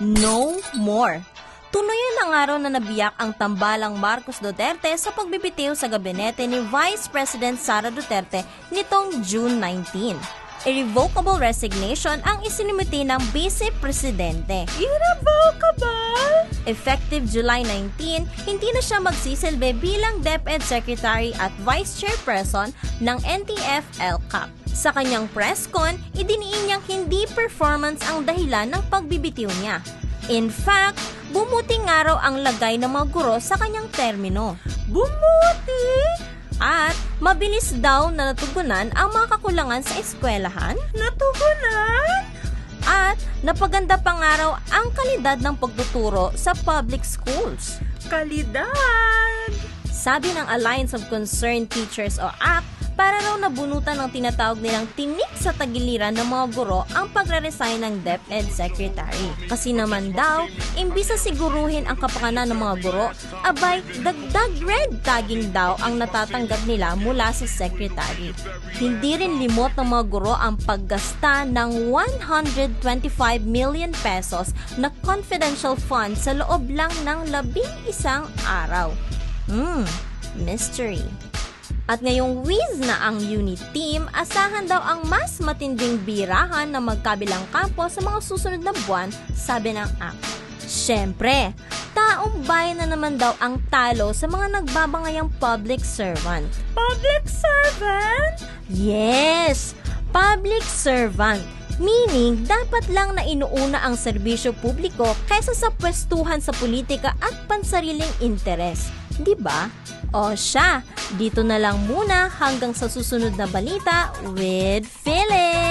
No more. Tuloy ang araw na nabiyak ang tambalang Marcos Duterte sa pagbibitiw sa gabinete ni Vice President Sara Duterte nitong June 19. Irrevocable resignation ang isinumiti ng Vice Presidente. Irrevocable? Effective July 19, hindi na siya magsisilbi bilang DepEd Secretary at Vice Chairperson ng NTF-ELCAC. Sa kanyang press con, idiniin niyang hindi performance ang dahilan ng pagbibitiw niya. In fact, bumuting araw ang lagay ng mga guro sa kanyang termino. Bumuti? At mabilis daw na natugunan ang mga kakulangan sa eskwelahan. Natugunan? At napaganda pang araw ang kalidad ng pagtuturo sa public schools. Kalidad? Sabi ng Alliance of Concerned Teachers o ACT, para raw nabunutan ng tinatawag nilang tinik sa tagiliran ng mga guro ang pagre-resign ng DepEd Secretary. Kasi naman daw, imbis na siguruhin ang kapakanan ng mga guro, abay, dagdag red tagging daw ang natatanggap nila mula sa Secretary. Hindi rin limot ng mga guro ang paggasta ng 125 million pesos na confidential fund sa loob lang ng 11 araw. Mystery. At ngayong whiz na ang unit team, asahan daw ang mas matinding birahan ng magkabilang kampo sa mga susunod na buwan, sabi ng ACT. Siyempre, taong bayan na naman daw ang talo sa mga nagbabangayang public servant. Public servant? Yes! Public servant. Meaning, dapat lang na inuuna ang serbisyo publiko kaysa sa pwestuhan sa politika at pansariling interes. Diba? O siya, dito na lang muna hanggang sa susunod na balita with Philip!